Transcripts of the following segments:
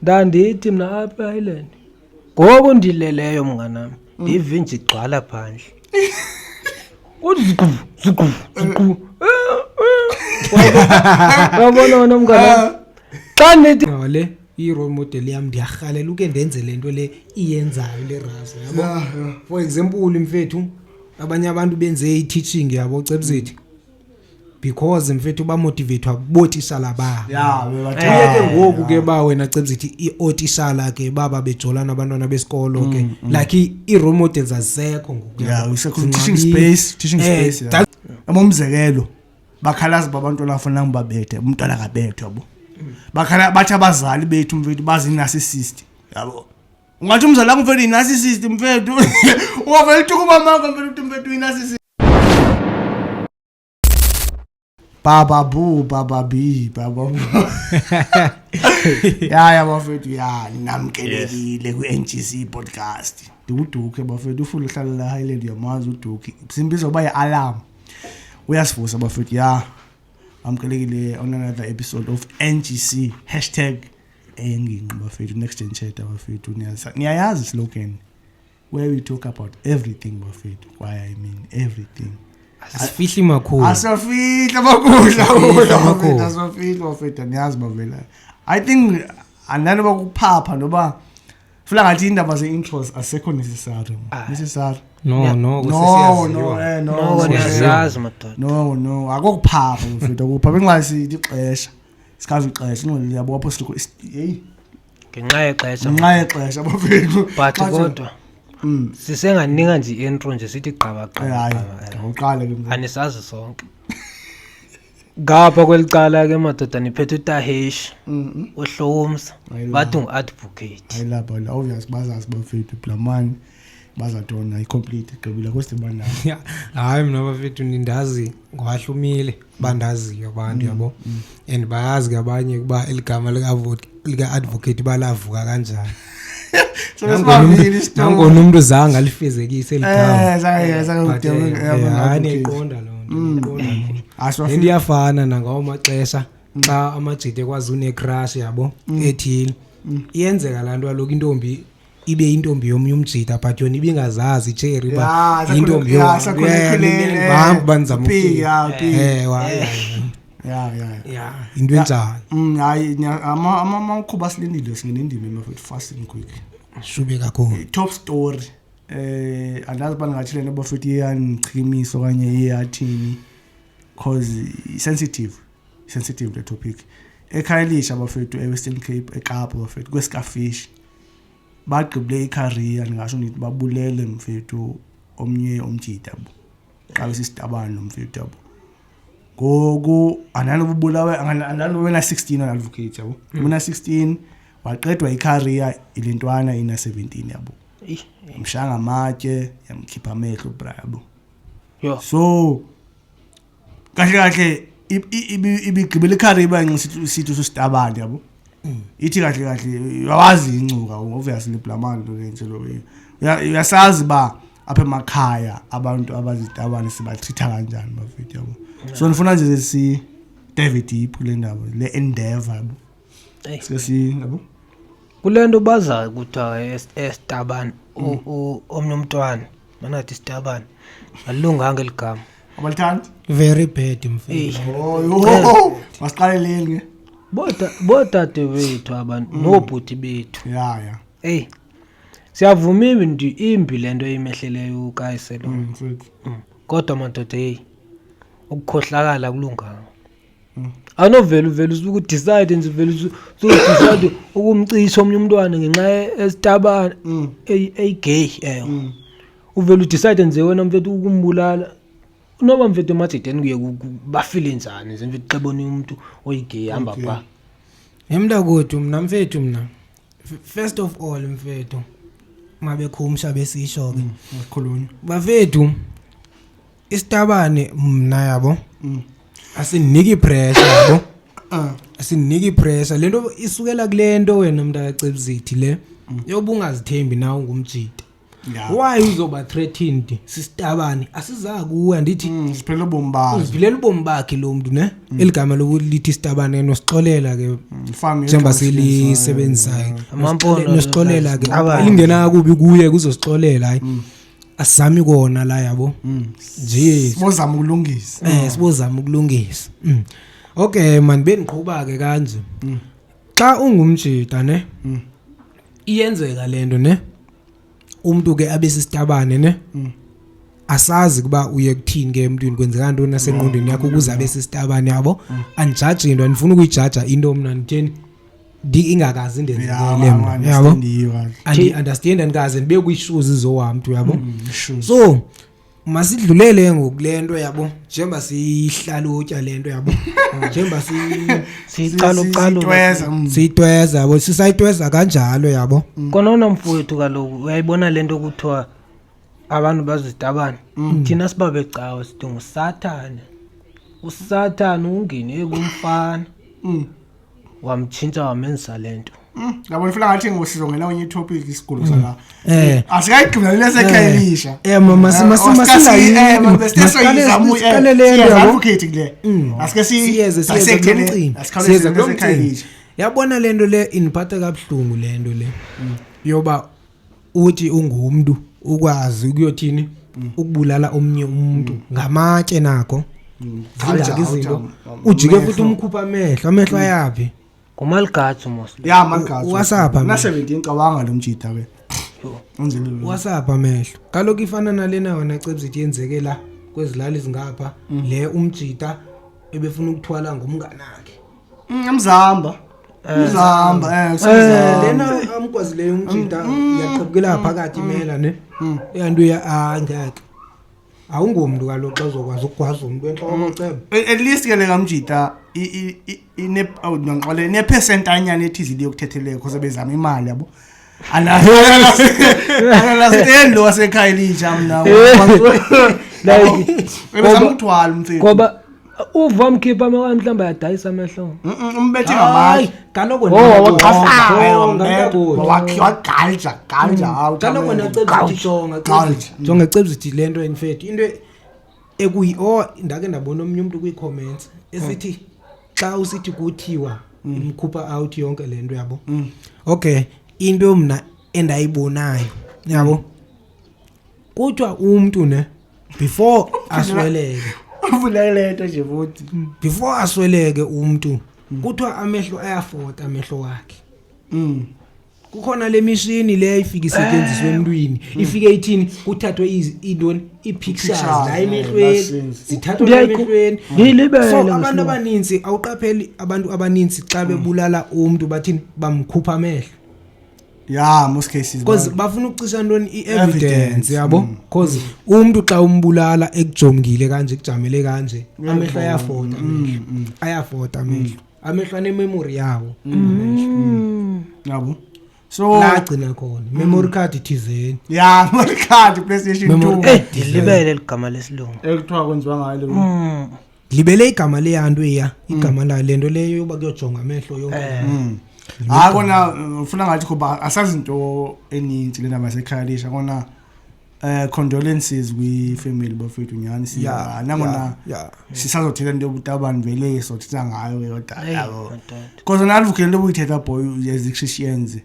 ndandithi mina apha island ngoku ndileleyo mnganami ndive nje igcwala phandle uziqu wabona wena mnganami xa ndithi le i-role model yami ndiyarhalela uke ndenze lento le iyenzayo le razo yabo. For example mfethu abanye abantu benze i-teaching yabo cebzithi because mfethu ba motivate wabotishala ba ke ngoku ke ba wena cebzithi i-otishala ke baba bejolana abantwana besikolo ke like i-role models azekho ngoku teaching space amomzekelo bakhalaza babantwana afuna ngibabethe umntwana akabethe yabo bakhala bathi abazali bethu mfethu bazi narcissist yabo ungathi umzali wakho mfethu narcissist mfethu uvela ukuma mama mfethu narcissist baba bu baba b baba ya bafethu ya namkelekile ku NGC podcast uDuke bafethu ufuna uhlala la Highland yamazi uDuke simbizo baye alarm uyasivusa bafethu ya amkelekile on another episode of NGC #enginqi bafethu next gen chat bafethu niyayazi slogan where we talk about everything bafethu why I mean everything asifihli makhulu asifihla makhulu asifihla bafethu niyazi bavela I think andani bakuphapha noba funa ngathi indaba ze intros asekho necessary ngiyazazi madoda no akukuphapha mfethu akuphapha ngasithi ixesha sikazi ixesha ngiyabo apostle hey ngenxa yexesha bafethu but kodwa sisenganika nje intro nje sithi gqaba uqale ke anisazi sonke ngapha kwelicala ke madoda niphethe uTahesh uHlomsa bathi ngu-advocate ayilapha la obvious bazazi bafethu blamani bazatona i-complete gqibila kwesibana hayi mina bafethu nindazi ngwahlumile bandaziyo abantu yabo and bayazi kabanye kuba eligama lika-advocate balavuka kanjani so lesibabili nangona umuntu zanga alifezekise eligama hayi iqonda lo ndiyafana nangawo maxesha xa amajite kwazi une-crush yabo ethile iyenzeka laa nto aloku intombi ibe intombi yomnye umjita but yona ibingazazi cherry ba intombi yomnye banzama into enjani hayi amaqhuba silindile singenendime mafethu fasting quick shube kakhulu top story andazi bangathi lento bafethu iyangichimisa okanye iyathini cause sensitive the topic eKhayelitsha bafethu eWestern Cape eKapa bafethu kweScafish bagqibule icareer ngisho nithi babulele mfethu omnye umjita bo xa sisitabano mfethu yabo gogo analo bubulawe analo wena 16 advocate yabo mina 16 waqedwa icareer ilentwana ina 17 yabo mshanga amathe yamkhipha amehlo bra yabo so kahle ibigqibela icareer banqisithi sithi usitabani yabo ithi kahle yawazi incuka obviously blamani lo nje lo uyasazi ba apha emakhaya abantu abazitabani sibathitha kanjani bafethu yabo so nifuna nje si David iphule ndaba le endeavor yabo sisi yabo kulento baza kuthiwa esitabani omnye umntwana manathi isitabani alunganga eligama abalithandi very bad mfethu masiqaleleni ke bodade bethu abantu nobhuti bethu ya siyavuma imbi lento eyimehleleyo ukayiselo kodwa madoda ukukhohlakala kulunganga anovela uvela decide nje vele decide ukumcisha omnye umntwana ngenxa esitabana gay uvela decide nje wena mfethu ukumbulala noba mfethu emajideni kuye bafile njani nje mfethu xebona umuntu oyigay hamba pha emntakwethu mna mfethu mna first of all mfethu mabekhumsha besisho ke ukukhulunywa bafethu isitabane mna yabo asiniki pressure yabo asiniki pressure lento isukela kulento wena mntaka Cebzithi le yoba ungazithembi nawe ngumjita why uzoba threatened sisitabane asiza kuwe ndithi siphela ubomi bakhe uzivilela ubomi bakhe lo muntu ne eligama lokulithi isitabane nosixolela ke njengoba silisebenzisayo nosixolela ke elingena kubi kuye kuzosixolela hayi asizami kona la yabo nje sibozama ukulungisa sibozama ukulungisa okay man beniqhubha ke kanje xa ungumjita ne iyenzeka lento ne umuntu ke abesisitabane ne asazi kuba uye kuthini ke emntwini kwenzeka ntoni nasenqondweni yakho ukuze abesisitabane yabo anijudge into andifuna ukuyijaja into mina nditheni ingakazi indenzekele mina yabo understand andikaze ndibe kwishoes zohamntu yabo so masidlulele ngokulento yabo njengoba sihlalutya lento yabo njengoba siyitweza yabo sisayitweza kanjalo yabo konona mfowethu kaloku uyayibona lento kuthiwa abantu bazitabane thina sibabecawa sithi ngusathane usathane ungene kumfana wamtshintsha wamenza lento ngabona ufuna ngathi ngosizongena kwenye topic isikolo sala asikayigcina lesekhayisha mama advocate kule asike siyeze lesekhayisha yabona lento le iniphatha kabuhlungu lento le yoba uthi ungumuntu ukwazi ukuyothini ukubulala omnye umuntu ngamatshe nakho izinto ujike futhi umkhupha amehlo ayapi Kumalgathu mos. Ya malgathu. Wasapha. Na 17 cawanga lo mjita ke. Unjeni wasapha amehlo. Kaloku ifana nalena wena cebzithi yenzeke la kwezilali zingapha le umjita ebefuna ukuthwala ngumnganakhe. Umzamba. Lena amkwazileyo umjita yaqhubukela phakathi imela ne. Yanto angeke. Awungomntu kaloku xa uzokwazi ukugwaza umuntu enhloko cebo. At least ke le ngamjita ine awunqole ne percentanyana ethizile yokuthetheleka because bezama imali yabo. Ala stendo wasekhaya lija mina. Like bezama ukuthwala umfethu. Ngoba uva mkhipha mhlamba yadayisa amehlo. Umbethi ngamali. Kaloku wagalja kaloku jonga cebzithi lento enfethu into ekuyi ndake ndabona omnye umuntu kwi-comments esithi xa usithi kuthiwa imkhupha out yonke lento yabo okay into mina endayibonayo yabo kuthiwa umuntu ne before asweleke uvulelento nje futhi before asweleke umuntu kuthiwa amehlo ayafota amehlo wakhe kukhona le machine le ayifika isetshenziswe emntwini ifike ithini kuthathwe intoni i-pictures la emehlweni zithathwe emehlweni so abantu abaninzi awuqapheli abantu abaninzi xa bebulala umuntu bathini bamkhupha amehlo yeah most cases because bafuna ukucisha ntoni i-evidence yabo because umuntu xa umbulala ekujongile kanje kujamele kanje amehlo ayafota amehlo anememory yawo yabo so lagcina khona memory card ithizeni yeah memory card PlayStation 2 libele ligama lesilungu ekuthiwa kwenziwa ngayo lo libele igama leyanto igama la lento leyo yoba kuyojonga amehlo yonke kona ufuna ngathi kuba asazi into eninzi lena basekhaya lisha kona condolences we family bafethu nyani siya nangona sisazothetha into yobutabani vele sothetha ngayo yodwa yabo because nalivukele into obuyithetha boy yezikhishiyenze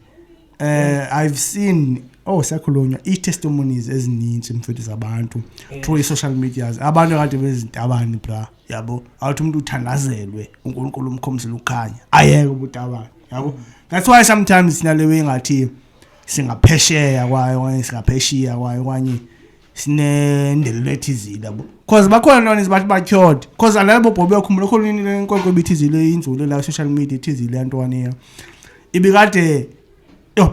I've seen sakhulunywa i-testimonies ezininzi mfethu zabantu through social media abantu kade bezitabani bra yabo awuthi umuntu uthandazelwe uNkulunkulu umkhomsela ukukhanya ayeke ubutabani yabo that's why sometimes sinalewe ngathi singaphesheya kwayo okanye singapheshiya kwayo okanye sinendelelo ethizile yabo because bakhona noni bathi batyhode because alabo bobhe yakhumbula khona inkonko bithizile inzule la social media ethizile yantwana ibikade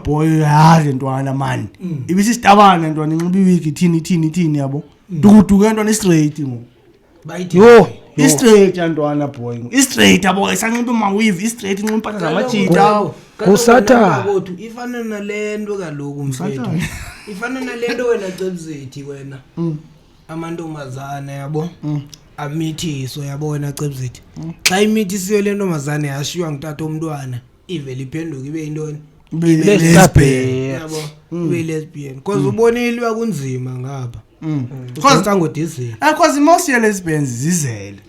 boy yazi ntwana man ibisisitabana ntwana inxiba iwiki thini yabo dukuduke ntwana straight ngo bayithi straight yantwana boy straight yabo esanxiba mawive straight inxiba impahla zamajita kusatha kodwa ifana nalento kaloku mfethu ifana nalento wena cebzithi wena amantombazana yabo amithiso yabona cebzithi xa imithisiyo lentombazana yashiywa ngutata omntwana ivele iphenduka ibe intoni lesibheke yabo ube lesbian because ubonile kunzima ngapha because sangodizini because most ye lesbians zizele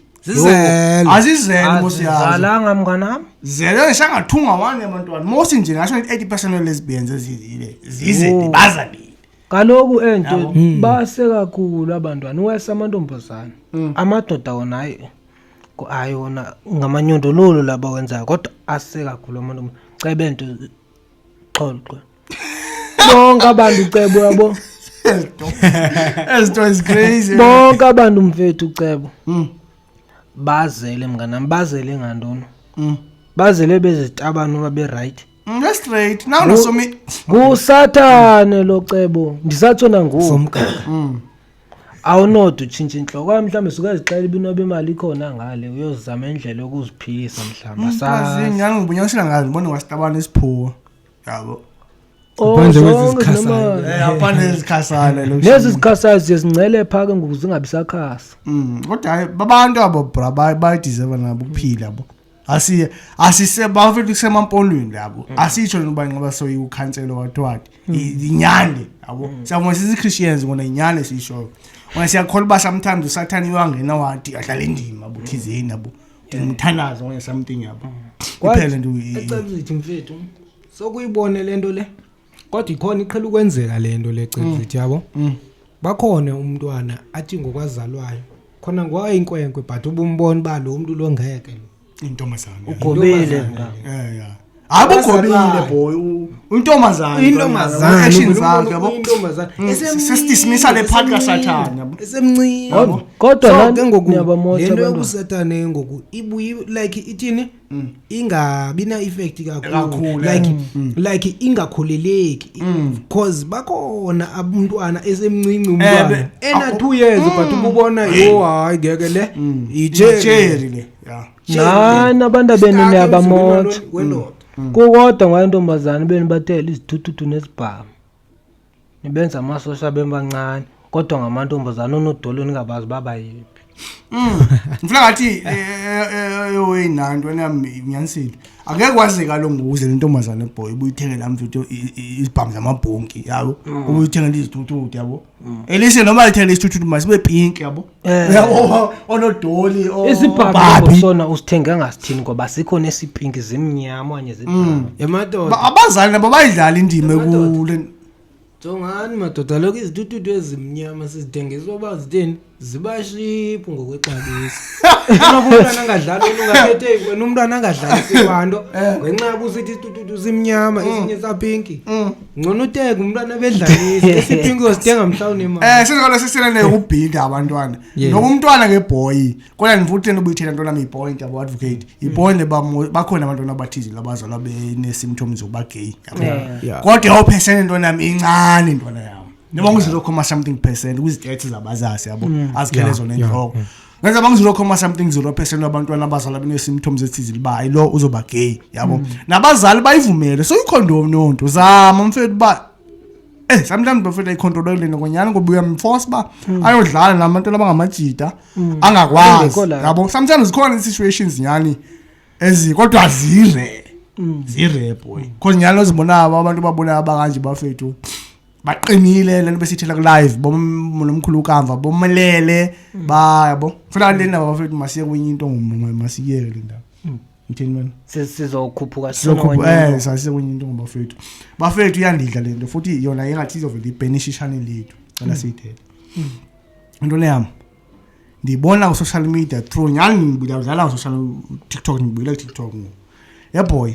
azizele azizalanga mnganami zele ngishangathunga wani abantwana most nje ngasho 80% of lesbians zizele bazalile kaloku ento base kakhulu abantwana wesa amantombazana amadoda wona ayona ngamanyondololo laba wenzayo kodwa ase kakhulu amantombazana cebe ento xolqwe bonke abantu cebo yabo esto is crazy bonke abantu mfethu cebo bazele mnganami bazele ngantoni bazele bezitabana babe right that's straight now no so me kusathane lo cebo ndisathona ngoku awunodo utshintsha inhloko mhlawumbe suka izixela ibinobe imali ikhona ngale uyozama indlela yokuziphilisa mhlawumbe sazi ngani ngibunyasela ngazi ngibona wasitabana esiphuwa yabo Phandle kwezikhasana apana izikhasana lo lezi zikhasana ziyezingcele phaka ngokuze ingabisakhasa kodwa hayi babantu abo bra bayideserve nabo ukuphila yabo asise bafethu kusemampondweni labo asitsho noba ngoba so ukhanselo wathwathi inyande yabo siyabona sisi Christians ngona inyane sisho wona siyakholwa ba sometimes usathani wangena wathi adlala indima abuthizeni yabo ngimthandaza wona something yabo kuphela nje ecebisithi mfethu sokuyibone lento le kodwa ikhona iqhela ukwenzeka lento le ecebisithi yabo bakhona umntwana athi ngokwazalwayo khona ngowayinkwenkwe but ubumbona ba lo muntu lo ngeke intombazana ugobile abugobile boy intombazana actions zakhe yabo sesisimisa le podcast sathana yabo esemncane kodwa ngoku niyabamotha lento yokusathane ngoku ibuyi like ithini ingabi na effect kakhulu like ingakholeleki because bakhona abantwana esemncinci umntwana ena 2 years but ubona yo hayi ngeke le ijeri le nana abantu abeni niyabamotha kukodwa ngayintombazana beni bathela izithuthu nezibhamu nibenza amasosha bebancane kodwa ngamantombazana onodolo ningabazi baba yiphi mfla ngathi oyinanto nami nyanisile akeke kwazeka lo nguze lentombazana boy ubuyithengela mfuthu izibhamu zamabhonki yabo ubuyithengela izithuthu yabo elise noma lithengela izithuthu masibe pink yabo yabo onodoli isibhamu sona usithenga ngasithini ngoba sikho nesipinki zimnyama kanye zibhamu emadoda abazali nabo bayidlala indime kule Jongani madoda lokho izithuthu ezimnyama sizithengiswa bazitheni zibaship ngokwexabiso. Umntwana angadlala ungaphethe wena umntwana angadlala sibanto ngenxa yokusithi izithuthu zimnyama ezinye zapinki. Ngcono uteke umntwana bedlalisa esipinki uzithenga mhlawumbe imali. Sizolo siselene ukubhinda abantwana. Ngoba umntwana ngeboy kodwa nivutheni ubuyithela ntona ipoint abo advocate. Ipoint bakhona abantwana abathizi labazalwa bene symptoms zokuba gay. Kodwa awuphesene ntona nami incane ntwana yami. Noma ngizilokho something percent kuzidethe zabazasi yabo azikele zona enhloko. Ngenza bangizilokho something 0% abantwana abazalwa bene symptoms ethizi liba lo uzoba gay yabo. Nabazali bayivumele so ikhondom nonto zama mfethu ba sometimes bafethu icontrol ngonyana ngoba uyamforce ba ayodlala nabantu abangamajita angakwazi yabo. Sometimes khona situations nyani kodwa zire boy because nyalo zibona abantu babona abakanje bafethu baqinile lento besithela ku live bomnomkhulu kamva bomelele bayabo funa lena bafethu masiye kwenye into masiyeke le ndaba ngithini mina sizokhuphuka sona sasiye kwenye into ngobafethu bafethu iyandidla lento futhi yona engathi izovela ibenishishane lethu cela siyithele into leyami ndibona ku social media through nyani ngibudala ku social TikTok ngibuyela TikTok boy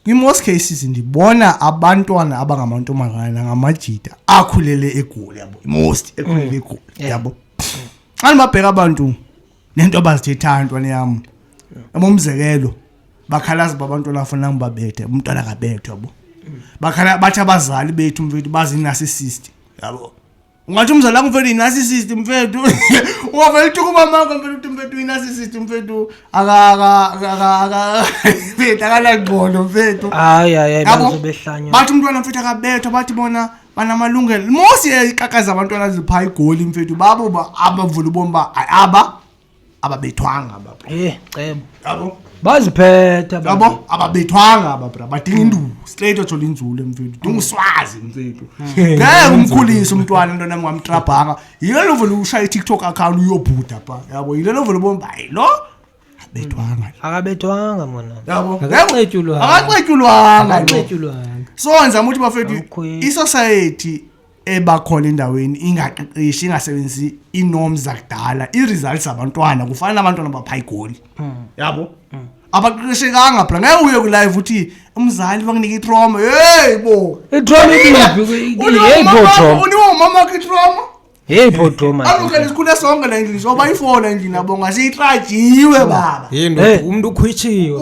in most cases ndibona abantwana abangamantombazana ngamajita akhulele egoli yabo most ekhulele egoli yabo anibabheka abantu nento abazithethayo ntwana yami umzekelo bakhalaza babantwana afuna ngibabethe umntwana akabethwe yabo bakhala bathi abazali bethu mfethu bazi narcissist yabo ungathi umzali wakho mfethu narcissist mfethu uvela uthukuma mama mfethu narcissist mfethu mfethu akalangqondo mfethu hayi bazobehlanya bathi umntwana mfethu akabethwa bathi bona banamalungelo mosi iqaqaza abantwana zipha igoli mfethu babo abavula ubomba ababethwanga baba cebo yabo baziphethe yabo ababethwanga ababra badinga induku straight othola inzulu mfethu dinga uswazi mfethu ngeke umkhulise umntwana into nami ngamtrabhanga yilo vele ushaya iTikTok account uyobhuda pha yabo yilo vele bomba lo abethwanga akabethwanga mona yabo Akaqetshulwanga. akaqetshulwanga so nzama ukuthi bafethu i-society ebakhona endaweni ingaqeqeshi ingasebenzisi inorms zakudala i-results abantwana kufanele abantwana bapha igoli yabo abaqeqeshekanga bra ngeke uye ku-live uthi umzali bakunika itrauma hey bo itrauma trauma uniwomama wakho itrauma yeyipho trauma alukele sikhule sonke la endlini so bayifona endlini abo ngasiyitrajiwe baba Umuntu ukhwitshiwe.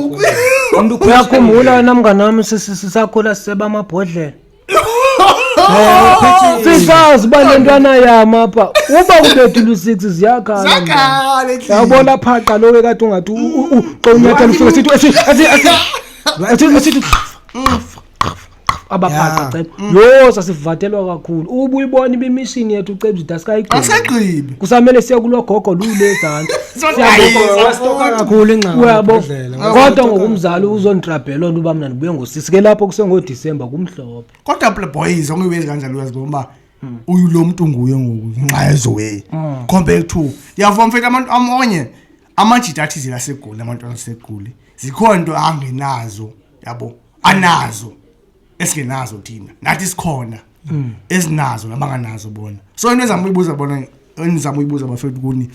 uyakhumbula namngane wami sisakhula siseba amabhodlela sisazi uba le ntwana yami apha uba kubethula u-6 ziyakhala yabona phaqa loke kade ungathi uqonyathela ufika sithi abaphaqa cebo yo sasivatelwa kakhulu ubuyibona ibimishini yethu ucebuzida asikayigqibi kusamele siye kulogogo lulezandla Wastoka kakhulu ingcawo. uyabo kodwa ngokumzali uzontrabhela onto uba mna ndibuye ngosisi ke lapho kusengoDisemba kumhlophe kodwa play boys ongiwenzi kanjalo uyazi ngoba uyilo muntu nguye ngoku nxayezo way compared to yavuma mfethu abantu amonye amajita athi zila segoli abantwana segoli zikhona into angenazo yabo anazo esikenazo thina nathi sikhona ezinazo nabanganazo bona so into ezamuyibuza bona enizamuyibuza bafethu kuni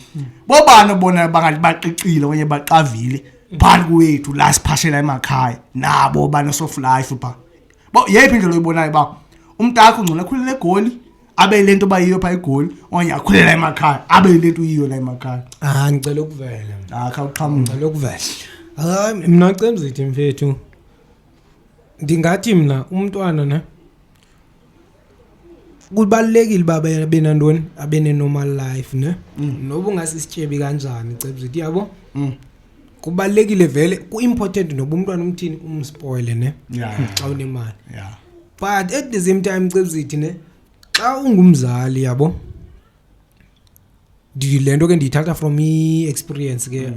bobani bona bangathi baqicile okanye baqavile phakathi kwethu la siphashela emakhaya nabo bana soft life pha bo yephi indlela oyibonayo ba umntakho ungcono akhulela egoli abe lento bayiyo pha egoli okanye akhulela emakhaya abe lento uyiyo la emakhaya Ngicela ukuvela. khawuqhamuka Ngicela ukuvela. Mina Cemzithi mfethu. Ndingathi mina umntwana ne kubalekile baba benantoni abene normal life ne noba ungasisityebi kanjani Cemzithi yabo kubalekile vele ku-important noba umntwana umthini umspoile ne xa unemali but at the same time Cemzithi ne xa ungumzali yabo lento ke ndiyithatha from i-experience ke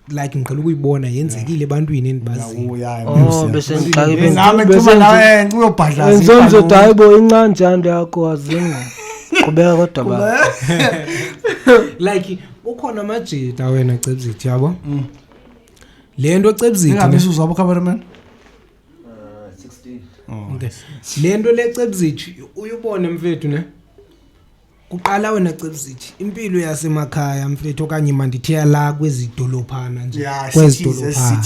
like ngiqala ukuyibona yenzekile ebantwini endibaziyo bese uyobhadla hayi bo incanjani yakho azinga qhubeka kodwa ba like ukhona amajita wena Cemzithi yabo lento Cemzithi ingabisuza zabo cameraman 16 okay lento le Cemzithi uyibone mfethu ne kuqala wena Cemzithi impilo yasemakhaya mfethu okanye mandithiya la kwezidolophana nje kwezidolophana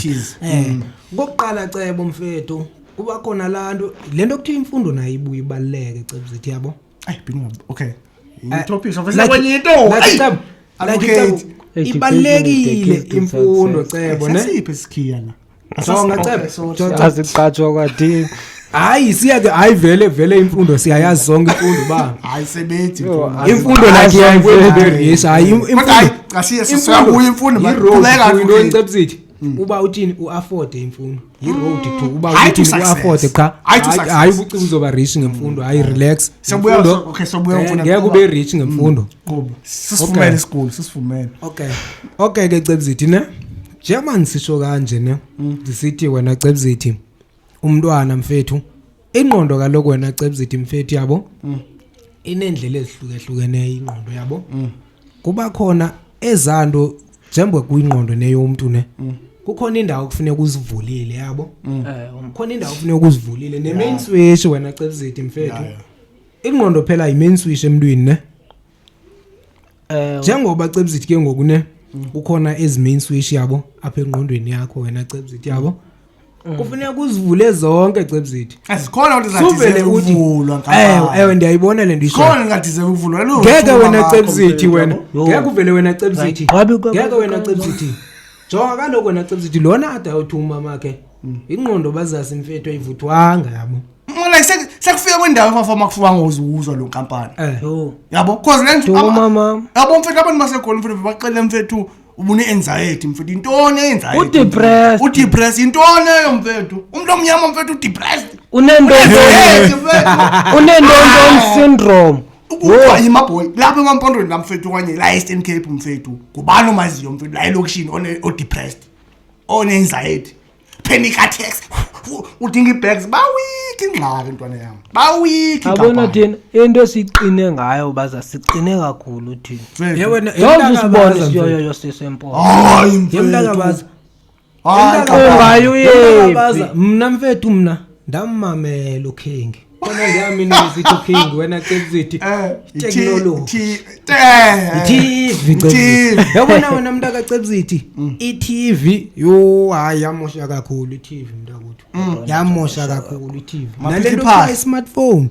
ngokuqala cebo mfethu kuba khona lento lento kuthi imfundo nayo ibuye ibaleke Cemzithi yabo okay topics ofisa kwenye into ibalekile imfundo cebo ne siphe sikhiya la songa cebo aziqatshwa kwathi hayi siya ke vele imfundo siyayazi zonke imfundo ba ayisebenzi imfundo like yayikwenza hayi imfundo asiye sisabuya imfundo maqhubeka into Cemzithi uba uthini uafford imfundo i-road to uba uthini uafford cha hayi ubuciko uzoba rich ngemfundo hayi relax sobuya okay sobuya imfundo ngeke ube rich ngemfundo sisifumene school sisifumene okay ke Cemzithi ne German sisho kanje ne disithi wena Cemzithi umntwana mfethu ingqondo kaloko wena Cemzithi mfethu yabo inendlela ezihlukahlukeneyo ingqondo yabo kuba khona ezanto njengwe kuyingqondo neyomuntu ne kukhona indawo kufuneka uzivulile yabo kukhona indawo kufuneka uzivulile ne main switch wena Cemzithi mfethu ingqondo phela i-main switch emntwini ne njengoba Cemzithi ke ngoku ne kukhona ezi main switch yabo apha engqondweni yakho wena Cemzithi yabo kufuneka uzivule zonke Cemzithi asikhona ukuthi zathi uvulwa ewe ndiyayibona le ndisho khona ngathi zevulwa ngeke wena Cemzithi wena ngeke uvele wena Cemzithi ngeke wena Cemzithi jonga kaloku wena Cemzithi lona ade uthuma makhe ingqondo bazazi mfethu ayivuthwanga yabo like sekufika kwendawo efafama kufuka ngozuzwa lo nkampani yabo cause lento mama yabo mfethu abantu basekhona mfethu baqele mfethu ubune anxiety mfethu intoni anxiety udepressed intoni leyo mfethu umuntu omnyama mfethu udepressed unendonto syndrome ukuba yimaboy lapha emampondweni lamfethu kwanye la Eastern Cape mfethu kubani omaziyo mfethu la elokishini o depressed one-anxiety panic attacks udinga i-bags bawiki ingxaki ntwana yami bawiki abona thina into esiqine ngayo baza siqine kakhulu thina yewena usibona siyoyo sisempo yemntakabaza ungayo yephi mna mfethu mna ndamamela uking kona ngiyami nisithi uking wena Cebzithi technology TV yabona wena mntaka Cebzithi iTV yo hayi yamosha kakhulu iTV mntakwethu yamosha kakhulu iTV nalento smartphone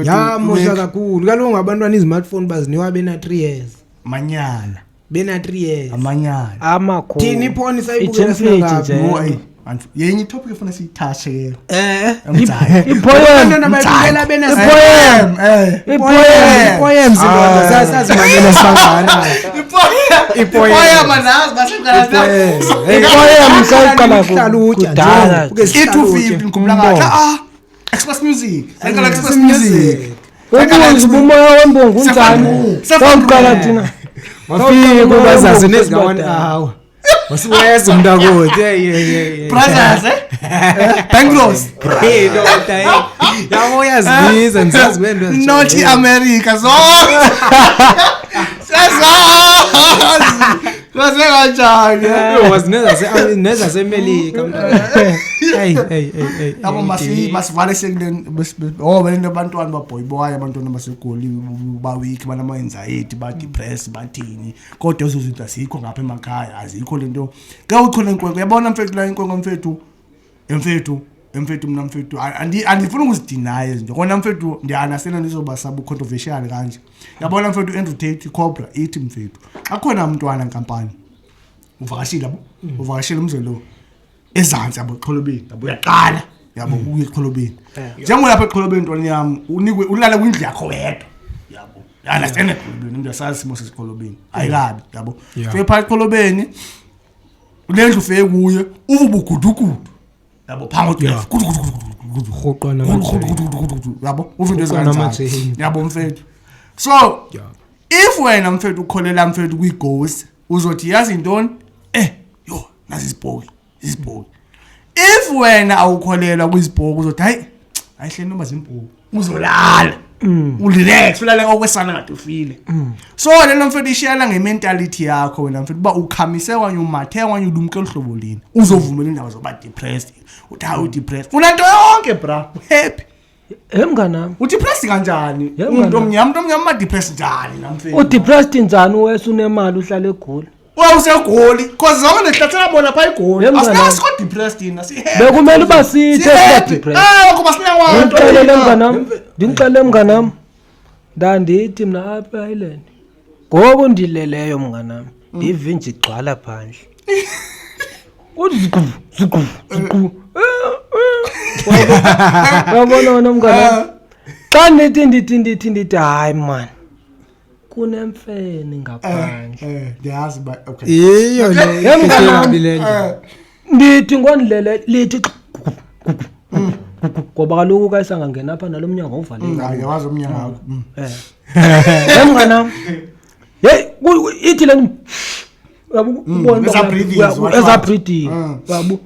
yamosha kakhulu kaloku abantwana izmartphone baziniwa bena 3 years manyana bena 3 years amanyana amakhulu thini iphone sayibukela singabi yenye itopic efuna siyithashe ipoem zibona sasazimamela sangana ipoem manazi basengana ipoem sayiqala kudala i250 ngumlanga Express Music ngala Express Music ubuze umoya wembongo unjani sawuqala thina mafike kubazazi nezingawani ahawa wasiweza umntakwethu brothers Banglos ndoda yabo yazibiza nisazi wendo North America kanjani wazineza semelika abo masivale sekule wena abantwana babhoyiboya abantwana basegoli bawiki banama-anxiety ba-depress bathini kodwa ezo zinto azikho ngapha emakhaya azikho lento kawukhona inkwenkwe yabona mfethu la inkwenkwe mfethu mna mfethu andifuna ukuzidinaya izinto kona mfethu ndiyanasena ndizobasaba controversial kanje yabona mfethu Andrew Tate Cobra ithi mfethu xa khona umntwana nkampani uvakashile umzelo lo ezantsi yabo Xholobeni yabo uyaqala yabo uye Xholobeni njengoba lapha Xholobeni ntwana yami unikwe ulala kwindlu yakho wedwa yabo understand Xholobeni ndiyasazi simo sesiXholobeni ayikabi yabo fe pha Xholobeni ulendlu fe kuye ubugudugudu yabo phango rhoqana yabo uvinto ezanjalo yabo mfethu so if wena mfethu ukholela mfethu kwi-ghost uzothi yazi intoni yo nazi isibhoki if wena awukholelwa kwizibhoki uzothi hayi ayihle noma zimbhoki uzolala urelax ulale ngokwesana ngade ufile so lena mfethu ishayela ngementality yakho wena mfethu uba ukhamise kwanye umathe kwanye ulumke uhlobo lini uzovumela indaba zoba depressed uthi hayi udepressed unanto yonke bra happy mnganami udepressed kanjani umuntu omnyama ma depressed njani namfethu udepressed njani wesa unemali uhlala eGoli usegoli cause zonke nehlathela bona pha eGoli asinasikho depressed yina si bekumele uba sithe depressed kuba sinakwanto ndingixele mnganami ndandithi mna apha island ngoku ndileleyo mnganami ndive nje igcwala phandle ziqu wabona wena mnganami xa ndithi hayi man kunemfene ngaphandle ndiyazi ba okay yiyo le ndithi ngondlele lithi ngoba kaloku kayisangangena apha nalo mnyango uvalile yawazi umnyango wakho mnganami hey ithi le yabona eza breathing yabo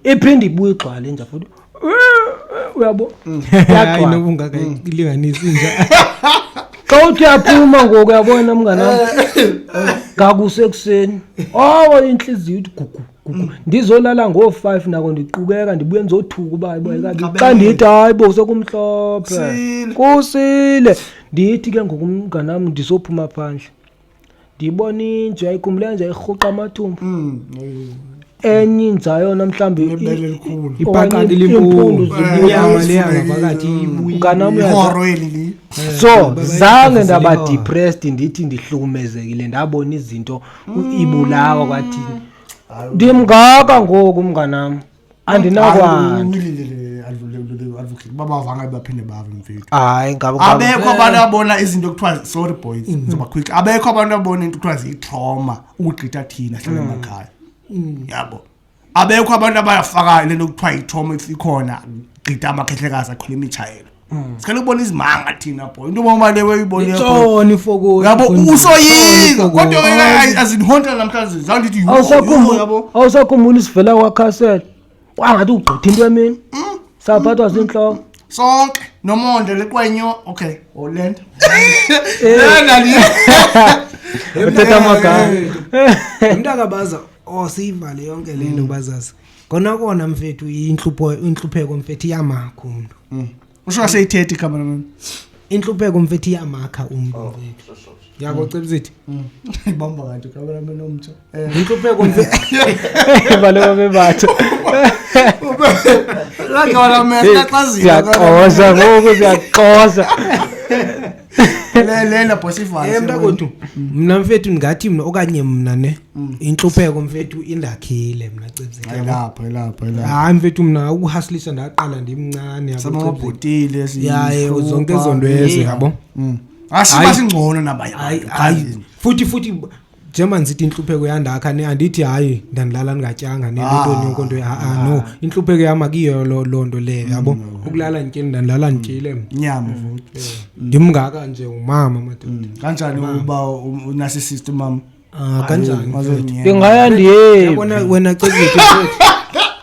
iphinde ibuye igcwale nje futhi uyabo hayi nobungaka ilinganisi nje xa uthi yaphuma ngoku yabona mnganami ngakusekuseni inhliziyo ithi gugu ndizolala ngo5 nako ndiqhubeka ndibuye ngizothuka uba ayikabi xa ndithi hayi bo sekumhlophe kusile ndithi ke ngokumnganami ndisophuma phandle ndibona inje ayikumle nje irhuqa amathumbu enye inja yona mhlambi ibhaqani limpundu zibunyama leya phakathi mnganami ihoro elili so zange ndaba depressed ndithi ndihlukumezekile ndabona izinto ibulawa kwathini ndimngaka ngoku mnganami andinakwazi baba vanga baphinde bave mfethu hayi ngabo abekho abantu abona izinto ekuthiwa sorry boys ngizoba quick abekho abantu abona into ekuthiwa ziyi-trauma ukugqitha thina hlala emakhaya yabo abekho abantu abayafaka lento ekuthiwa yi-trauma ikhona gqitha amakhehlekazi aqhula imithayelo Sikhale ubona izimanga thina boy into bomale weyibona Itshoni foko yabo usoyika kodwa azinhonta namhlanje zangithi yabo awusakhumbula isivela kwakhasela wangathi ugqitha into yemini saphathwa zinhloko sonke nomonde leqwenyo okay oland uthetha amagama umntaka baza siyivale yonke lento bazazi kona mfethu inhlupheko mfethu iyamakha umuntu usho aseyithethi cameraman inhlupheko mfethu iyamakha umuntu mfethu yabo Cebzithi ibamba kanti cameraman omtsha inhlupheko mfethu baleka bebathu la cameraman xaxazila siyaqoza ngoku siyaqoza lena bosifana mntakwethu mna mfethu ngathi mina okanye mina ne inhlupheko mfethu indakhile mina Cebzithi lapha hayi mfethu mina ukuhustlisa ndaqala ndimncane yabo samabhotile yaye zonke zonto ezo yabo asibasingcono nabanye hayi futhi German sithi inhlupheko yandakha andithi hayi ndandilala ningatyanga nento no inhlupheko yami akiyo lonto le yabo ukulala ntyile ndandilala ntyile nyama futhi ndimngaka nje umama madoda kanjani uba unasi system mama kanjani ngingaya ndiye yabona wena Cebzithi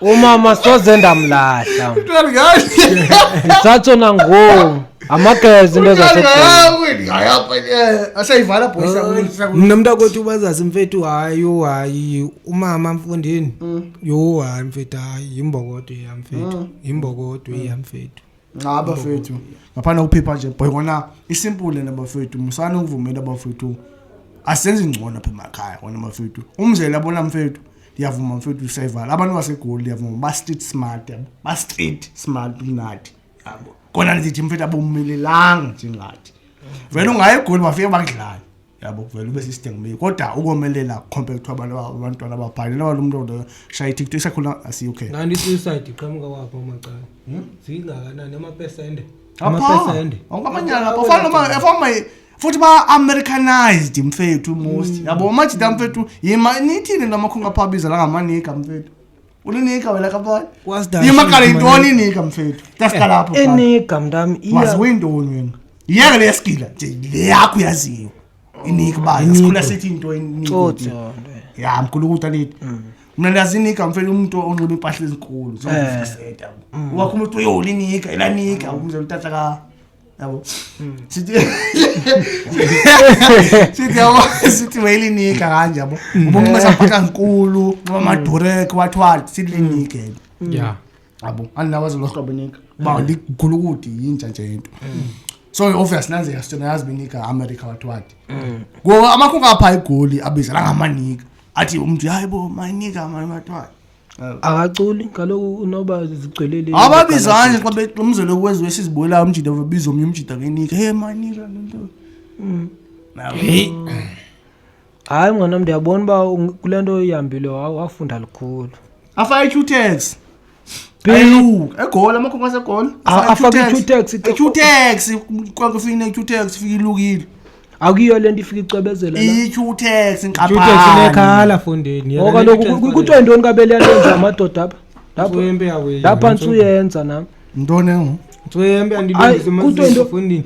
umama soze ndamlahla satsona ngo amagezi into zasekhaya asayivala boyisa mina mntakwethu bazazi mfethu hayi umama mfundini hayi mfethu hayi imbokodo yamfethu imbokodo yamfethu abafethu ngaphana uphepha nje boy kona isimple nabafethu musana ukuvumela abafethu asenze ingcono apha emakhaya kona abafethu umzela yabona mfethu ndiyavuma mfethu usayivala abantu basegoli ndiyavuma ba street smart kunathi yabo kona ndithi mfethu abommelelanga njengathi vele ungaye egoli bafike bakudlala yabo vele ube system kodwa ukomelela compared to abantwana abaphalela umuntu shaya TikTok isakhula asi okay nandi suicide iqhamuka kwapho amacala zingakanani amapesende ongamanyala bafana futhi ba Americanized mfethu most yabo manje mfethu yima nithini namakhunga phabiza la ngamanika mfethu ulinika wena kapha yima kale intoni nika mfethu tasika lapho enika mntami mazwindoni wena yeke leskila nje le yakho yaziyo inika ba sikhula sithi into enika ya mkhulu ukuthi anithi mina lazinika mfethu umuntu onxiba impahla ezinkulu zokufiseta wakho umuntu uyolinika elanika umze utatha ka yabo sithi wayilinika kanje yabo ubomma saphatha nkulu amadurek wathwathi silinike yabo andinawazi lo hlobo nika ba likhulu ukuthi yinja nje into so obvious nanze yasitona yazi benika America wathwathi ngo amakhunga apha egoli abiza la ngamanika athi umuntu hayibo mayinika amathwathi akaculi kaloku unoba zigcwelele ababizanye xa bequmzelo kwezwe sizibuyela umjida babiza omnye umjida ngenika hey manika lento hayi mwana ndiyabona ba kulento ihambile wafunda likhulu afaya Qtex Belu egoli amakhunga segoli afaka Qtex kwanke fina Qtex fika ilukile akuyo lento ifika icwebezela la Qtex inqaphana nekhala fondeni ngoba lokhu kuthiwa intoni kabele yalenza amadoda lapha wembe yawe lapha nsuyenza nami ntone wembe andilungise manje fondini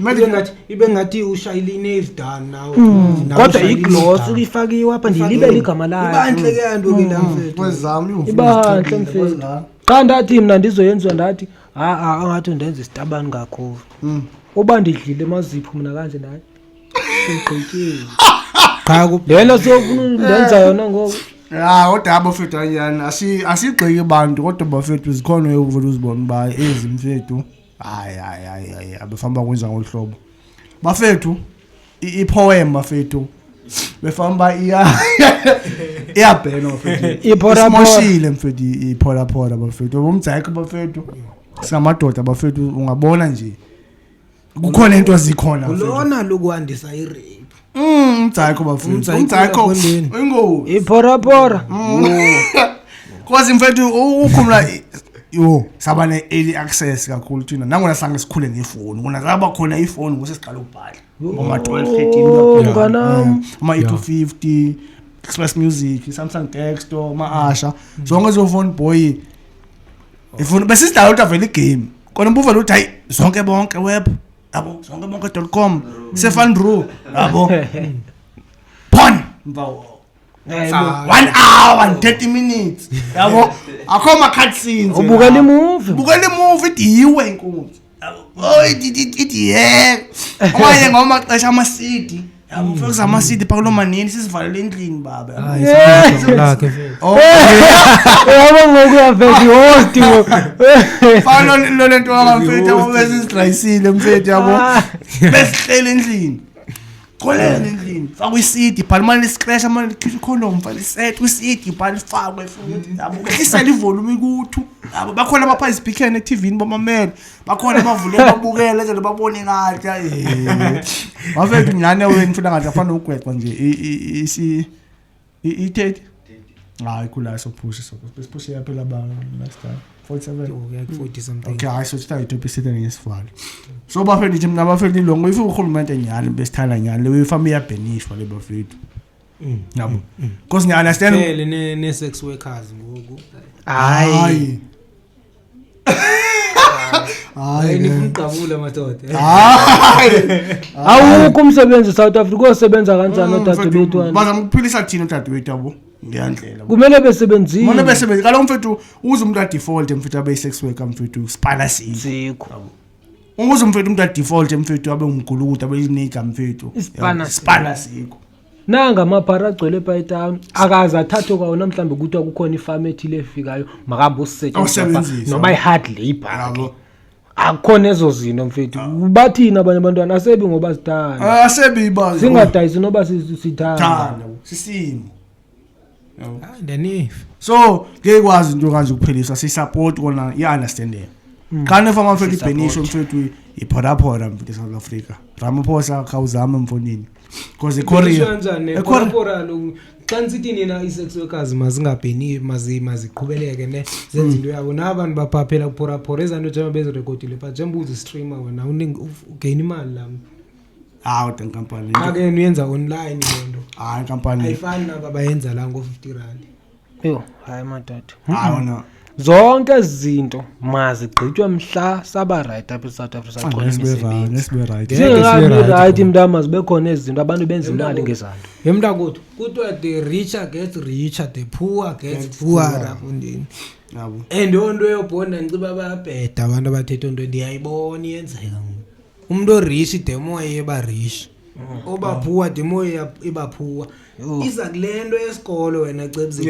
ngathi ibe ngathi ushayile nails done nawe kodwa igloss uyifakiwe apha ndilibele igama layo ibanhle ke yanto ke la mfethu wezami ibanhle mfethu xa ndathi mina ndizoyenziwa ndathi angathi ndenza isitabani kakhulu uba ndidlile emazipho mina kanje naye ngigqitshile cha lelo sofuna ndenza yona ngoku kodwa abafethu ayani asigxiki abantu kodwa bafethu zikhona ukuvela uzibona ba ezimfethu hayi abafamba kwenza ngohlobo bafethu ipoem bafethu befamba iyabhena bafethu imoshile mfethu iphola bafethu umdzayiko bafethu singamadoda bafethu ungabona nje kukhona into azikhona lona lokwandisa irape umdzayiko bafethu umdzayiko ingo iphora kwazi mfethu ukhumula saba ne early access kakhulu thina nangona sange sikhule ngefoni kuna zaba khona ifoni ngosesiqala ukubhala ngoma 12 13 ngana ama 250 Express Music Samsung Dexter ma Asha zonke zo phone boy ifoni bese sidala utavela igame kona ubuvela uthi hayi zonke bonke web yabo zonke bonke.com sefandru yabo pon mbawo 1 hour and 30 minutes yabo akho ma cutscenes ubukela imovie idiwe inkunzi oh idiye omaye ngamaxesha ama-CD yabo ufika ama-CD phakathi manini sisivalele endlini baba lakhe yabo ngokuyavela ihost fana lo nto ngamfethu yabo besisidrayisile mfethu yabo besihlele endlini kholela endlini fakwe i-CD bhalimane scratch amane likhipha condom fale set kwi-CD bhalifakwe futhi yabo isela ivolume ikuthu yabo bakhona abapha izipikeni eTV bomamela bakhona abavule babukele nje babone kahle wafethu nyane wena mfuna ngathi afana ugwetwa nje i-30 hayi kula sophusha sophusha yaphela ba next time 47 40 something okay I so start to be sitting ngesivalo so bafethu nje mina bafethu longo ifu urhulumente nyalo besithala nyalo le family yabenishwa le bafethu yabo because ni understand ne sex workers ngoku hayi nikumqabula madoda awukho umsebenzi South Africa osebenza kanjani odadewethu bazama ukuphilisa thina odadewethu yabo ngiyandlela kumele besebenzile mona besebenza kaloku mfethu uze umuntu default mfethu abe sex worker mfethu spana sikho uze mfethu umuntu default mfethu abe umgulukudu abe inika mfethu spana sikho nanga amaphara agcwele ePytown akaze athathe kwawo mhlawumbe ukuthi akukhona ifama ethile efikayo makabe usetshenziswa noba ihard labor akukhona ezo zinto mfethu bathina abanye abantwana asebi ngoba sithanda asebi bazi singadayisi noba sithanda sisimo ndanif so ngekwazi into kanje ukuphelisa si support kona I understanding kana fama mfethu benisho mfethu iphora mfethu South Africa Ramaphosa khawuzama mfonini because eKorea lo xa nsithi nina isex workers mazingabheni maziqhubeleke ne zenza into yabo nabantu baphaphela kuphora ezanto njengoba bezirekodile but njengoba uzistreama wena ugain imali la out enkampani ake uyenza online lento hayi inkampani ayifani naba bayenza la ngo50 rand yo hayi madoda awona zonke izinto mazigqitywe mhla saba right apha eSouth Africa saqona nesbe right right imntama zibe khona izinto abantu benza imali ngezanto emntakuthi kuthiwa the richer gets richer the poor gets poorer afundini yabo and onto yobhonda ngiciba bayabheda abantu abathethe onto ndiyayibona iyenzeka umuntu orich demo eba rich oba poor demo eba poor iza kulento yesikolo wena Cebzithi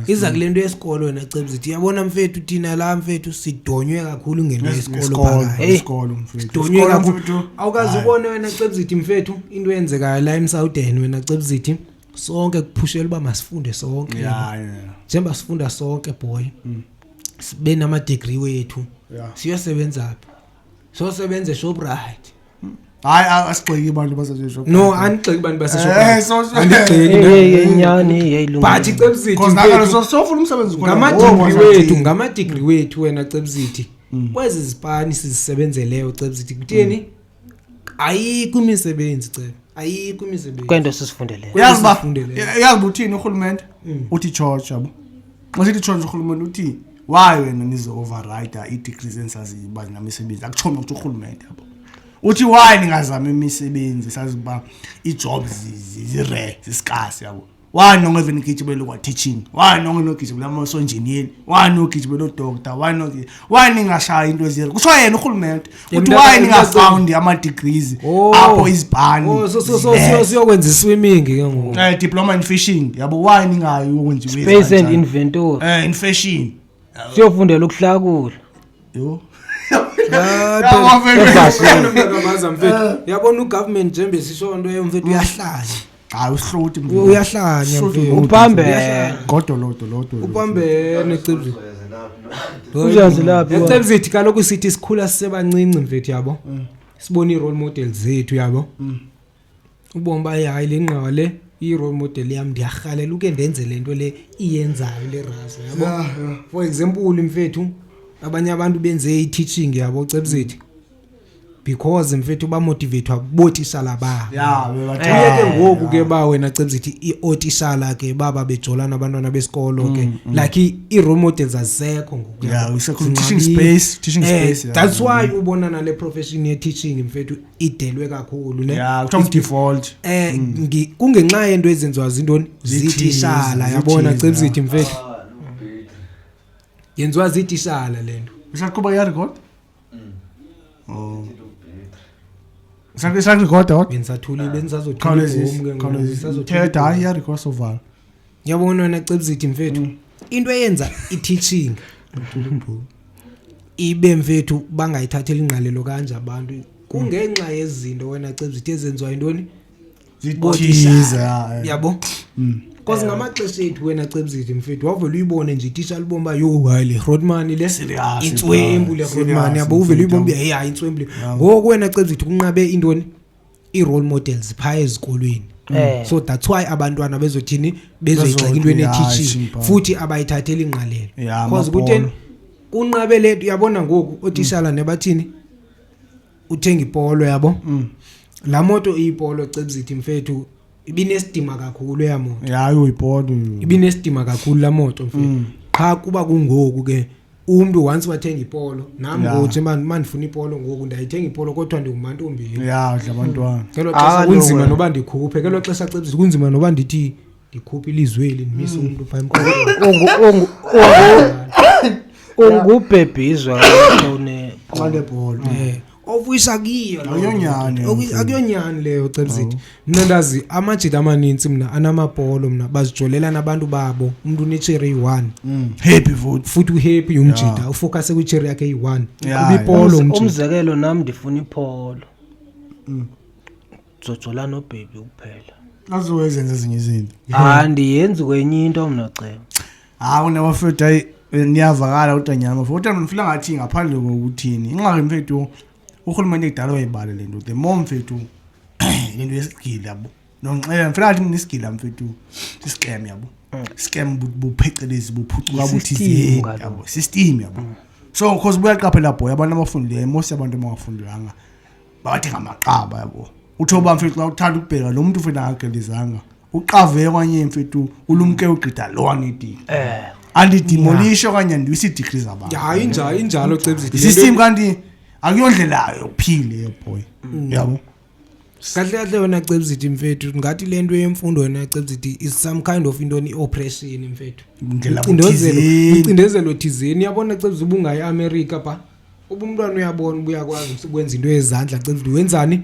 iza kulento yesikolo wena Cebzithi yabona mfethu thina la mfethu sidonywe kakhulu ngento yesikolo phakathi esikolo mfethu sidonywe kakhulu awukazi ubone wena Cebzithi mfethu into yenzeka la eMsouthern wena Cebzithi sonke kuphushela uba masifunde sonke njengoba sifunda sonke boy sibe nama degree wethu siyosebenza apha so sebenze Shoprite hayi asigxeki abantu basasho no anigxeki abantu basasho andigxeki nyani yeyilunga but Cebzithi because nakho sofuna umsebenzi khona ngama degree wethu wena Cebzithi kwezi zipani sizisebenzeleyo Cebzithi kutheni ayikho imisebenzi ayikho imisebenzi kwento sisifundeleyo yazi uthini urhulumente uthi charge yabo masithi charge urhulumente uthi why wena nizo override i-degrees ensaziba namisebenzi akuchoma ukuthi urhulumente yabo uthi why ningazama imisebenzi saziba i-jobs zire ziscarce yabo why nonke even ngigijibele kwa teaching why nonke nogijibele amaso engineer why nogijibele doctor why ningashaya into ezire kusho yena urhulumente uthi why ningafound ama degrees apho izibhani siyokwenza swimming ke ngoku diploma in fishing yabo why ningayi ukwenza space and inventory in fashion siyofundela ukuhlakula yo yabona ugovernment njembe sisho into yemfethu uyahlanya hayi uhloti uyahlanya mfethu upambe godo upambe neCebzithi uyazi lapho eCebzithi kaloku sithi sikhula sisebancinci mfethu yabo sibona i-role models zethu yabo ubomba hayi lenqawa le i-role model yami ndiyarhalela uke ndenze lento le iyenzayo le razo yabo for example mfethu abanye abantu benze i-teaching yabo Cebzithi because mfethu bamotivatewa botishala ba yeah ke ngoku ke ba wena cebzithi iotishala ke baba bejolana abantwana besikolo ke like i-role models asekho ngoku yeah teaching space that's why ubona nale profession ye teaching mfethu idelwe kakhulu ne yeah kuthiwa default kungenxa yento ezenziwa zintoni zitishala yabona cebzithi mfethu yenziwa zitishala lento usaqhuba ya record Sakrecord bengisathuli bengisazothula thetha hayi ya record sovala yabona wena cebzithi mfethu into eyenza i-teaching ibe mfethu bangayithathela ingqalelo kanje abantu kungenxa yezinto wena cebzithi ezenziwa intoni zithiza yabo because ngamaxesha ethu wena cebzithi mfethu wavela uyibone nje itisha libomba yo hayi le Rodman le intswembu le Rodman yabo uvela uyibomba hey intswembu ngoku wena cebzithi kunqabe intoni i-role models phaya ezikolweni so that's why abantwana bezothini bezoyigxeka into ene-teaching futhi abayithathela ingqalelo because kutheni kunqabe lethu uyabona ngoku otishala nebathini uthenga ipolo yabo la moto iyipolo cebzithi mfethu ibinesidima kakhulu yamoto yayo ipolo ibinesidima kakhulu la moto mfethu cha kuba kungoku ke umuntu once wathenga ipolo nami ngothi mandifuna ipolo ngoku ndayithenga ipolo kodwa ndingumantombini ya labantwana kelo xesha kunzima noba ndikhuphe kelo xesha cebzithi kunzima noba ndithi ndikhuphe ilizweli ndimise umuntu pha emqolweni ungubhebhizwa une ipolo ofisa kiyo akuyonyani leyo cebzithi mina ndazi amajita amaninzi mina anamapolo mina bazijolela nabantu babo umuntu unecherry 1 happy futhi uhappy umjita ufocus kwicherry yakhe yi1 kuba ipolo umzekelo nami ndifuna ipolo zojola no baby kuphela azowenza ezinye izinto ndiyenzi kwenye into mina ceba unabafethu hayi niyavakala utanyama futhi ngifila ngathi ngaphandle kokuthini inxa mfethu uhulumeni ekudala wayibale lento the more mfethu lento yesigila yabo nonxela mfela athi nisigila mfethu iscam yabo scam buphecelezi buphucuka buthi yabo system yabo so because buyaqaphela boy abantu abafundileyo most abantu abangafundanga bathi ngamaqaba yabo uthoba mfethu xa uthanda ukubheka lo muntu ufuna agelizanga uqave kwanye mfethu ulumke ugqida lo anidi andidemolish okanye ndwisi degrees abantu hayi injalo cebzithi system kanti akuyondlela yophile boy yabo kahle wena cebzithi mfethu ngathi lento yemfundo wena cebzithi is some kind of into oppression mfethu incindezelo thizeni yabona cebzithi ubungayi America pha ubumntwana uyabona ubuyakwazi ukwenza into ezandla cebzithi wenzani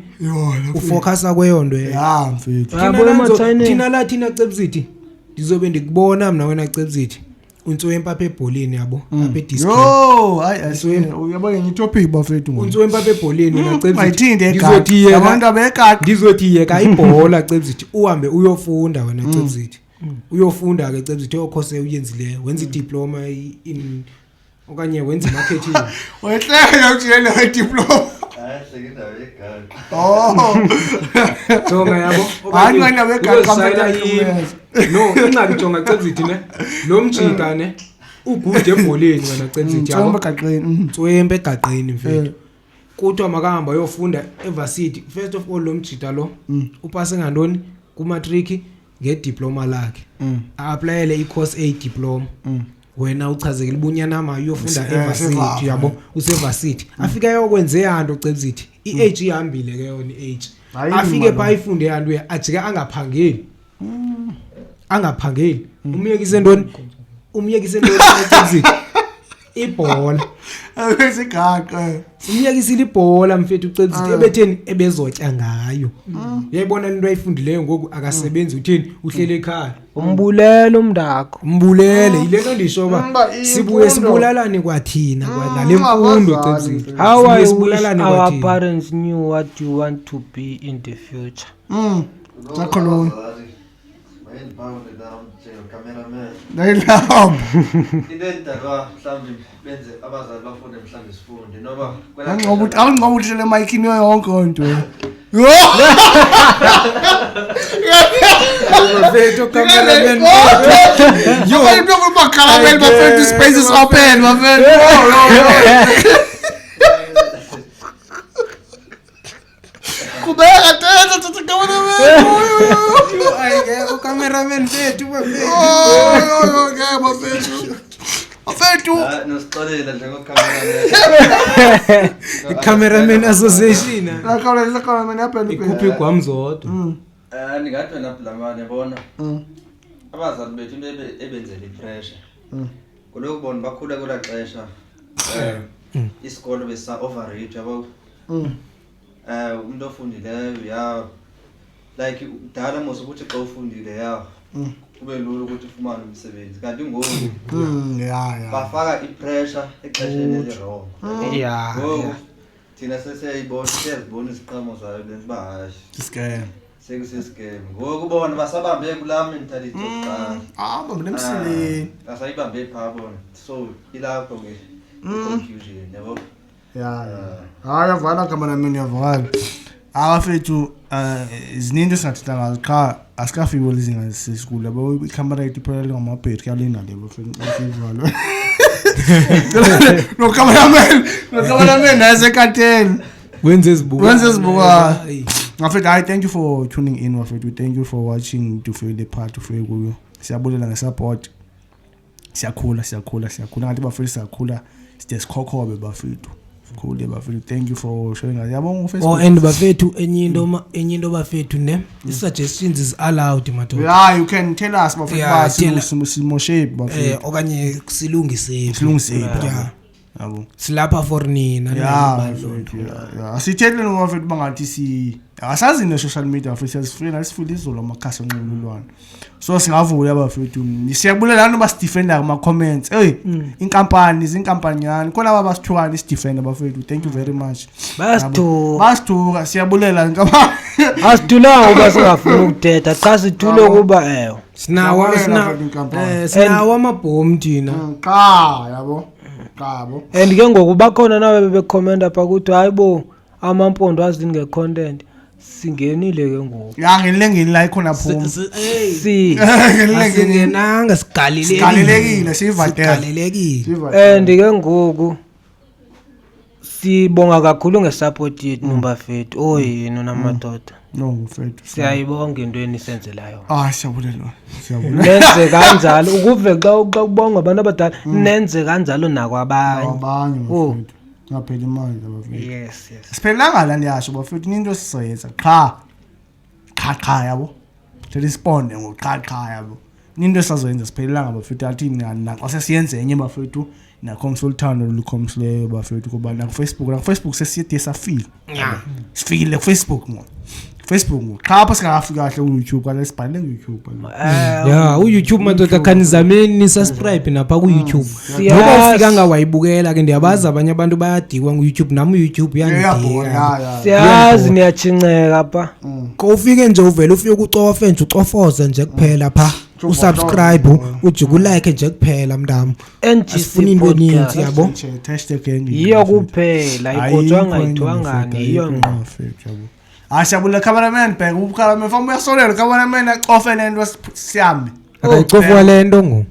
ufocusa kweyondo ya mfethu thina cebzithi ndizobe ndikubona mina wena cebzithi uNtswempa apha ebholeni yabo apha edisco uyabona ngi topic bafethu uNtswempa apha ebholeni ngacebzithi abantu abekade ndizothi yeka ibhola cebzithi uhambe uyofunda wena cebzithi uyofunda ke cebzithi okhose uyenzileyo wenza idiploma in okanye wenza marketing wehlele ujele wediploma jonga yabo abantwana bekade no ingabi jonga cebzithi ne lo mjita ne ugude ebholeni wena cebzithi yabo Ntswempa egaqeni mfethu kuthiwa makahamba yofunda evarsity first of all lo mjita lo upase ngantoni kumatric ngediploma lakhe applyele icourse A diploma wena uchazekile ubunyana ama uyofunda evarsity yabo usevarsity afika yokwenza eyanto cebzithi iage ihambile ke yona iage afike pha ifunde yanto ajika angaphangeli umyekise ntoni cebzithi ibhola awesigaqa umyekisile ibhola mfethu cebzithi ebetheni ebezotya ngayo uyayibona into ayifundileyo ngoku akasebenzi utheni uhlele ekhaya umbulele umndakho umbulele yilento ndishoba sibuye sibulalane kwathina kwale mfundo cebzithi how I wish our parents knew what you want to be in the future sakhona Nayilapho. Indendaba mhlawumbe benze abazali bafunde mhlawumbe sifunde noba angiqoba ukuthi le mic ino yonke into. Mafethu cameraman. Yo, I don't know cameraman mafethu space is open mafethu. cameraman bethu okay bafethu afethu nosixolela njengocameraman cameraman association la cameraman yaphela ikhuphi kwamzodwa ndingathi wena Blamane yabona abazali bethu into ebenzela ipressure kuloko bona bakhula kula xesha isikolo besa overreach yabo umuntu ofundileyo ya like udala mose ukuthi xa ufundile ya kube lula ukuthi ufumane umsebenzi kanti ngoku bafaka ipressure exesheni elirong thina sesiyayibona siyazibona iziqhamo zayo lento bahashi scam sekusescam ngoku bona basabambe kula mentality yokuqala bamlemsileni asayibambe pha bona so ilapho ke confusion yabo yavala cameraman yavala abafethu izininto singathitha ngazo cha asikafiki lezinga sesikole yabo icamera iphelele ngamabheti kuyalina le bafethu no cameraman nasekateni wenze izibuka Mafethu, I thank you for tuning in, Mafethu. Thank you for watching to feel the part of you. Siyabulela ngesupport. Siyakhula ngathi bafethu siyakhula. Sidesikhokobe bafethu. Sikhule bafethu. Thank you for showing us. Yabonga Facebook. And bafethu enye into bafethu ne. Suggestions is allowed madoda. Yeah, you can tell us bafethu simo shape bafethu. Okanye silungise. Yeah. Yabo. Silapha for nina yeah sithele ngofethu bangathi asazi ne social media for sifuna izolo amakhasi onxibelelwano so singavula bafethu siyabulela abantu basidefenda kuma comments inkampani yani khona abasithukana isidefender bafethu thank you very much basithuka siyabulela inkampani asidulanga uba singafuna ukuthetha cha sithule kuba sinawo amabhomu thina cha yabo Kabo. And ke ngoku bakhona nawe bebekhomenta pha ukuthi hayibo amampondo azini ngecontent singenile ke ngoku. Ya ngelengeni la ikhona phuma. Singenanga sigalelekile sivalelekile. And ke ngoku sibonga kakhulu ngesupport yethu nombafethu oyini namadoda. No mfethu. Siyayibonga into enisenzelayo. Siyabulela. Nenze kanjalo ukuve xa ukubonga abantu abadala nenze kanjalo nakwabanye. Mfethu. Ngaphela imali bafethu. Yes. Siphelanga la ndiyasho bafethu into sizoyenza qha yabo. Responde ngoqha yabo. Into esizoyenza siphelanga bafethu athi naxa sesiyenze enye bafethu na consultant olukhomsileyo bafethu kuba na Facebook sesiyide safile. Sifile Facebook mo. Facebook cha apha singafika kahle ku-YouTube kana sibhalele ku-YouTube u-YouTube madoda khanizameni ni-subscribe napha ku-YouTube ngoba ufikanga wayibukela ke ndiyabazi abanye abantu bayadikwa ngu-YouTube nami u-YouTube uyandidika siyazi niyachinceka pha ufike nje uvele ufike ucofe nje ucofoze nje kuphela pha usubscribe ujike ulike nje kuphela mntamo asifuni into eninzi yabo yiyo kuphela ayikotshwanga yiyo Ashabula cameraman bheka cameraman famba uyasolela cameraman acofe lento siyambe akayicofa lento ngo